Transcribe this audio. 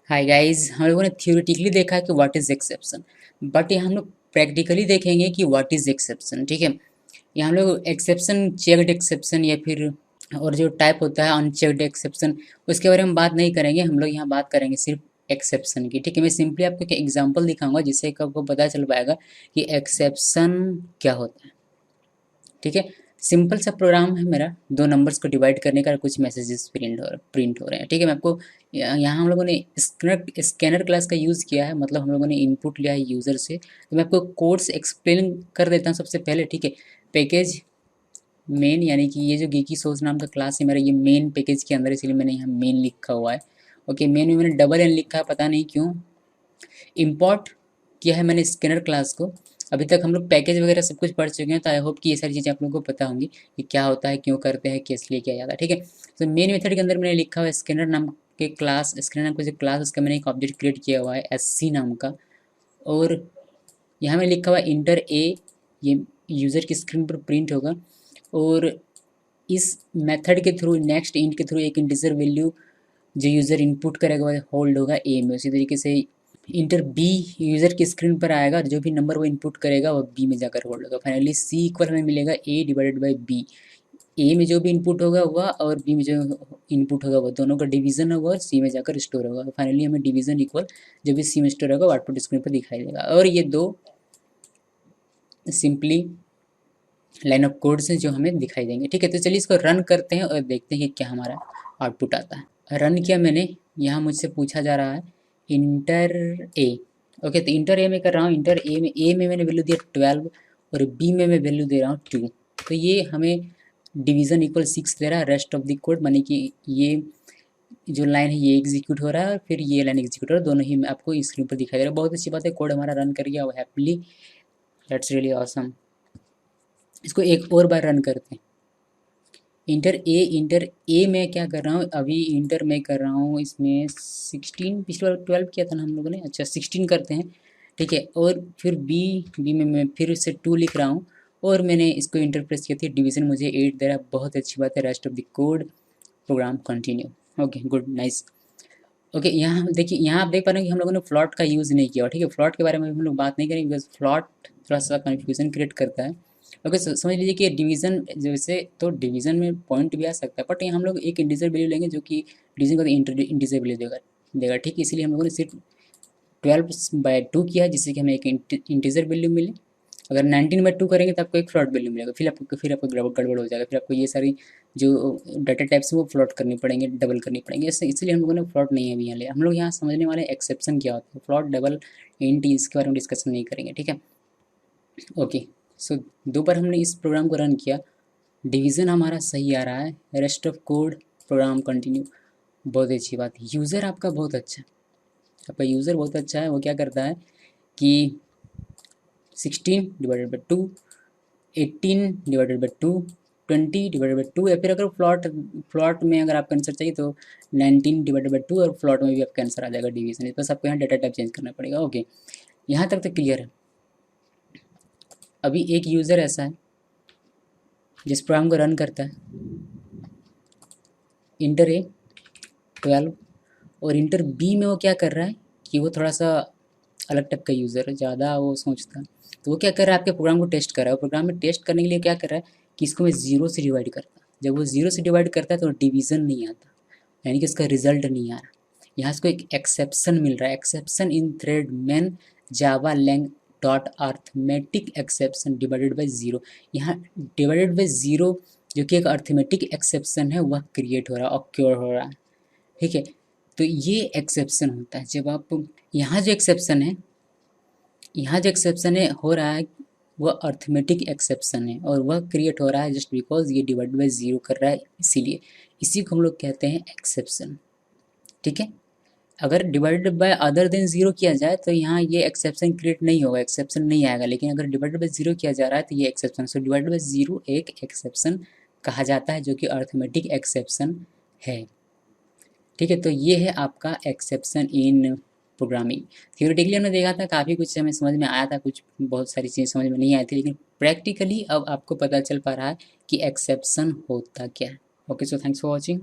Hi guys, हम लोगों ने थियोरेटिकली देखा है कि व्हाट इज एक्सेप्शन, बट यहाँ हम लोग प्रैक्टिकली देखेंगे कि व्हाट इज एक्सेप्शन। ठीक है, यहाँ हम लोग एक्सेप्शन, चेक्ड एक्सेप्शन या फिर और जो टाइप होता है अनचेक्ड एक्सेप्शन, उसके बारे में बात नहीं करेंगे। हम लोग यहाँ बात करेंगे सिर्फ एक्सेप्शन की। ठीक है, मैं सिंपली आपको एक एग्जांपल दिखाऊंगा जिससे कि आपको पता चल पाएगा कि एक्सेप्शन क्या होता है। ठीक है, सिंपल सा प्रोग्राम है मेरा, दो नंबर्स को डिवाइड करने का, कुछ मैसेजेस प्रिंट हो रहे हैं। ठीक है, मैं आपको यहाँ हम लोगों ने स्कैनर क्लास का यूज़ किया है, मतलब हम लोगों ने इनपुट लिया है यूज़र से। तो मैं आपको कोड्स एक्सप्लेन कर देता हूँ सबसे पहले। ठीक है, पैकेज मेन, यानी कि ये जो गीकी सोर्स नाम का क्लास है मेरा, ये मेन पैकेज के अंदर है, इसलिए मैंने यहाँ मेन लिखा हुआ है। ओके, मेन में मैंने डबल एन लिखा है, पता नहीं क्यों। इम्पोर्ट किया है मैंने स्कैनर क्लास को। अभी तक हम लोग पैकेज वगैरह सब कुछ पढ़ चुके हैं, तो आई होप कि ये सारी चीज़ें आप लोगों को पता होंगी कि क्या होता है, क्यों करते हैं, किस लिए किया जाता है। ठीक है, तो मेन मेथड के अंदर मैंने लिखा हुआ है स्कैनर नाम के क्लास, स्कैनर नाम का जो क्लास, उसका मैंने एक ऑब्जेक्ट क्रिएट किया हुआ है SC नाम का। और यहाँ में लिखा हुआ है इंटर ए, ये यूज़र की स्क्रीन पर प्रिंट होगा। और इस मेथड के थ्रू, नेक्स्ट इंट के थ्रू, एक इंटीजर वैल्यू जो यूज़र इनपुट करेगा वह होल्ड होगा ए में। उसी तरीके से इंटर बी यूज़र की स्क्रीन पर आएगा, जो भी नंबर वो इनपुट करेगा वह बी में जाकर होल्ड होगा। फाइनली सी इक्वल हमें मिलेगा ए डिवाइडेड बाई बी। ए में जो भी इनपुट होगा वह, और बी में जो इनपुट होगा वह, दोनों का डिवीजन होगा और सी में जाकर स्टोर होगा। फाइनली हमें डिवीजन इक्वल जो भी सी में स्टोर होगा वो आउटपुट स्क्रीन पर दिखाई देगा। और ये दो सिंपली लाइन ऑफ कोड्स हैं जो हमें दिखाई देंगे। ठीक है, तो चलिए इसको रन करते हैं और देखते हैं कि क्या हमारा आउटपुट आता है। रन किया मैंने, यहाँ मुझसे पूछा जा रहा है इंटर ए। ओके, तो इंटर ए में कर रहा हूँ। इंटर ए में मैंने वैल्यू दिया 12 और बी में मैं वैल्यू दे रहा हूँ 2। तो ये हमें डिवीजन इक्वल 6 दे रहा है। रेस्ट ऑफ द कोड मानी कि ये जो लाइन है ये एग्जीक्यूट हो रहा है और फिर ये लाइन एग्जीक्यूट हो रहा है, दोनों ही आपको स्क्रीन पर दिखाई दे रहा है। बहुत अच्छी बात है, कोड हमारा रन कर गया हैप्पीली। That's really awesome. इसको एक और बार रन करते हैं। इंटर ए में क्या कर रहा हूँ अभी, इंटर में कर रहा हूँ इसमें 16, पिछले बार 12 किया था ना हम लोगों ने, अच्छा 16 करते हैं। ठीक है, और फिर बी में मैं फिर से 2 लिख रहा हूँ और मैंने इसको इंटर प्रेस किया था। डिवीजन मुझे 8 दे रहा है, बहुत अच्छी बात है। Rest of the code program continue. Okay, good, nice. Okay, यहाँ देखिए, यहाँ आप देख पा रहे हैं कि हम लोगों ने फ्लॉट का यूज़ नहीं किया। ठीक है, फ्लॉट के बारे में हम लोग बात नहीं करेंगे बिकॉज फ्लॉट थोड़ा सा कन्फ्यूजन क्रिएट करता है। ओके, समझ लीजिए कि डिवीज़न जैसे, तो डिवीज़न में पॉइंट भी आ सकता है, बट यहाँ हम लोग एक इंटीजर वैल्यू लेंगे जो कि डिवीज़न का इंटीजर वैल्यू देगा। ठीक है, इसीलिए हम लोगों ने सिर्फ 12/2 किया है, जिससे कि हमें एक इंटीजर वैल्यू मिले। अगर 19/2 करेंगे तो आपको एक फ्लॉट वैल्यू मिलेगा, फिर आपको गड़बड़ हो जाएगा, फिर आपको ये सारी जो डाटा टाइप्स है वो फ्लॉट करनी पड़ेंगे, डबल करनी पड़ेंगे। इसलिए हम लोगों ने फ्लॉट नहीं है अभी यहाँ लिया। हम लोग यहाँ समझने वाले एक्सेप्शन क्या होता है, फ्लॉट, डबल, इंट, इसके बारे में डिस्कशन नहीं करेंगे। ठीक है, ओके। सो दो बार हमने इस प्रोग्राम को रन किया, डिवीज़न हमारा सही आ रहा है। Rest of code program continue, बहुत अच्छी बात। यूज़र आपका बहुत अच्छा है, आपका यूज़र बहुत अच्छा है। वो क्या करता है कि 16/2, 18/2, 20/2, या फिर अगर फ्लॉट फ्लॉट में अगर आपका आंसर चाहिए तो 19/2, और फ्लॉट में भी आपका आंसर आ जाएगा डिवीजन। बस आपको यहाँ डाटा टाइप चेंज करना पड़ेगा। ओके, यहाँ तक तो क्लियर है। अभी एक यूज़र ऐसा है जिस प्रोग्राम को रन करता है इंटर ए 12, और इंटर बी में वो क्या कर रहा है कि वो थोड़ा सा अलग टाइप का यूज़र है, ज़्यादा वो सोचता है। तो वो क्या कर रहा है, आपके प्रोग्राम को टेस्ट कर रहा है। प्रोग्राम में टेस्ट करने के लिए क्या कर रहा है कि इसको मैं ज़ीरो से डिवाइड करता हूँ। जब वो ज़ीरो से डिवाइड करता है तो डिवीज़न नहीं आता, यानी कि उसका रिजल्ट नहीं आ रहा। यहाँ इसको एक एक्सेप्शन मिल रहा है, exception in thread main Java lang dot arithmetic exception divided by zero. यहाँ डिवाइडेड बाई ज़ीरो जो कि एक अर्थमेटिक एक्सेप्शन है वह क्रिएट हो रहा है, ऑक्योर हो रहा है। ठीक है, तो ये एक्सेप्शन होता है जब आप, यहाँ जो एक्सेप्शन है, यहाँ जो एक्सेप्शन है हो रहा है वह अर्थमेटिक एक्सेप्शन है, और वह क्रिएट हो रहा है जस्ट बिकॉज ये डिवाइड बाई ज़ीरो कर रहा है, इसीलिए इसी को हम लोग कहते हैं एक्सेप्शन। ठीक है, अगर divided by other than zero किया जाए तो यहाँ ये एक्सेप्शन क्रिएट नहीं होगा, एक्सेप्शन नहीं आएगा। लेकिन अगर डिवाइडेड बाय ज़ीरो किया जा रहा है तो ये exception, so divided by zero एक एक्सेप्शन कहा जाता है जो कि अर्थमेटिक एक्सेप्शन है। ठीक है, तो ये है आपका एक्सेप्शन इन प्रोग्रामिंग। थियोरेटिकली हमने देखा था, काफ़ी कुछ हमें समझ में आया था, कुछ बहुत सारी चीज़ें समझ में नहीं आई थी, लेकिन प्रैक्टिकली अब आपको पता चल पा रहा है कि एक्सेप्शन होता क्या है। Okay, so thanks for watching.